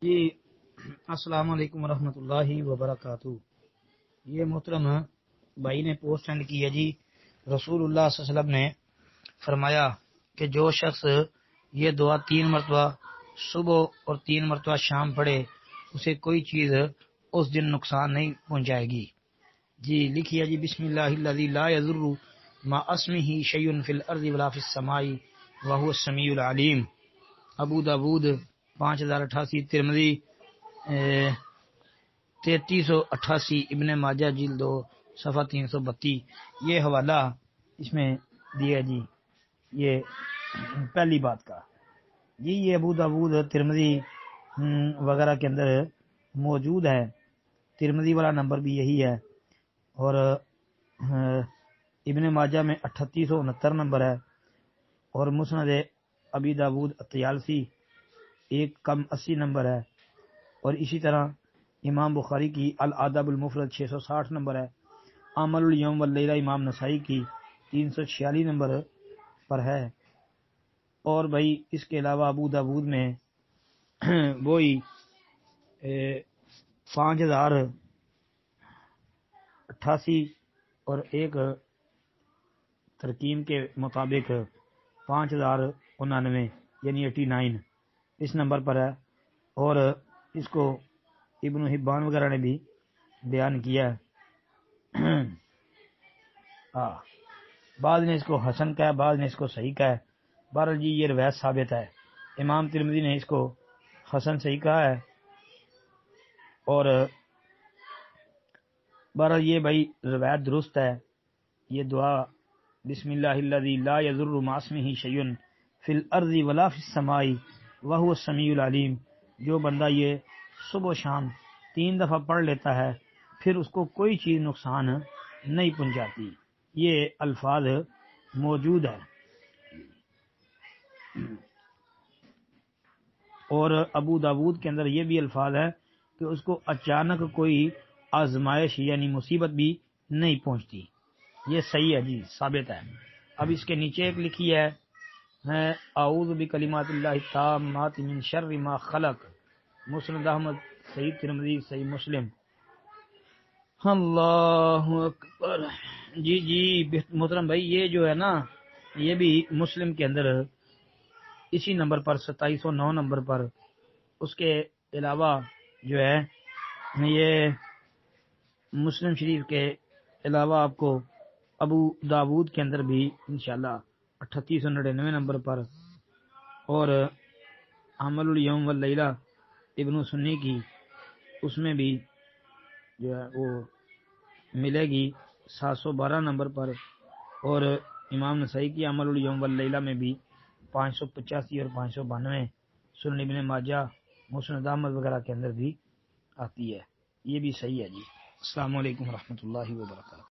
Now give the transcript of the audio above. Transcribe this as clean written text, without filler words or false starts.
جی السلام علیکم ورحمۃ اللہ وبرکاتہ۔ یہ محترم بھائی نے پوسٹ سینڈ کی ہے جی۔ رسول اللہ صلی اللہ علیہ وسلم نے فرمایا کہ جو شخص یہ دعا 3 مرتبہ صبح اور 3 مرتبہ شام پڑھے اسے کوئی چیز اس دن نقصان نہیں پہنچائے گی۔ جی لکھیے جی، بسم اللہ الذی لا یضر مع اسمہ شیء فی الارض ولا فی السماء وهو السمیع العلیم۔ ابو داود 5088، ترمذی 3388، ابن ماجہ جلد 2 صفحہ 332۔ یہ حوالہ اس میں دیا جی، یہ پہلی بات کا جی۔ یہ ابو داود ترمذی وغیرہ کے اندر موجود ہے، ترمذی والا نمبر بھی یہی ہے، اور ابن ماجہ میں 3869 نمبر ہے، اور مسند ابی داود الطیالسی 1 کم 80 نمبر ہے، اور اسی طرح امام بخاری کی الادب المفرد 660 نمبر ہے، عمل الیوم واللیلہ امام نسائی کی 346 نمبر پر ہے، اور بھائی اس کے علاوہ ابو داود میں وہی 5088 اور ایک ترکیم کے مطابق 5099 یعنی 89 اس نمبر پر ہے، اور اس کو ابن حبان وغیرہ نے بھی بیان کیا ہے۔ بعض نے اس کو حسن کہا، بعض نے اس کو صحیح کہا ہے۔ بہرحال جی یہ روایت ثابت ہے، امام ترمذی نے اس کو حسن صحیح کہا ہے، اور بہرحال یہ بھائی روایت درست ہے۔ یہ دعا بسم اللہ الذی لا یضر مع اسمہ شیء فی الارض ولا فی السماء وهو السمیع العلیم، جو بندہ یہ صبح و شام 3 دفعہ پڑھ لیتا ہے پھر اس کو کوئی چیز نقصان نہیں پہنچاتی، یہ الفاظ موجود ہے۔ اور ابو داود کے اندر یہ بھی الفاظ ہے کہ اس کو اچانک کوئی آزمائش یعنی مصیبت بھی نہیں پہنچتی، یہ صحیح ہے جی، ثابت ہے۔ اب اس کے نیچے ایک لکھی ہے اعوذ بکلمات اللہ التامات من شر ما خلق، مسند احمد، صحیح ترمذی، صحیح مسلم۔ اللہ اکبر۔ جی محترم بھائی یہ جو ہے نا، یہ بھی مسلم کے اندر اسی نمبر پر 2709 نمبر پر، اس کے علاوہ جو ہے یہ مسلم شریف کے علاوہ آپ کو ابو داود کے اندر بھی انشاءاللہ 3899 نمبر پر، اور عمل الیوم واللیلہ ابن سنی کی اس میں بھی جو ہے وہ ملے گی 712 نمبر پر، اور امام نسائی کی عمل الیوم واللیلہ میں بھی 585 اور 592، سنن ابن ماجہ، مسند احمد وغیرہ کے اندر بھی آتی ہے، یہ بھی صحیح ہے جی۔ السلام علیکم ورحمۃ اللہ وبرکاتہ۔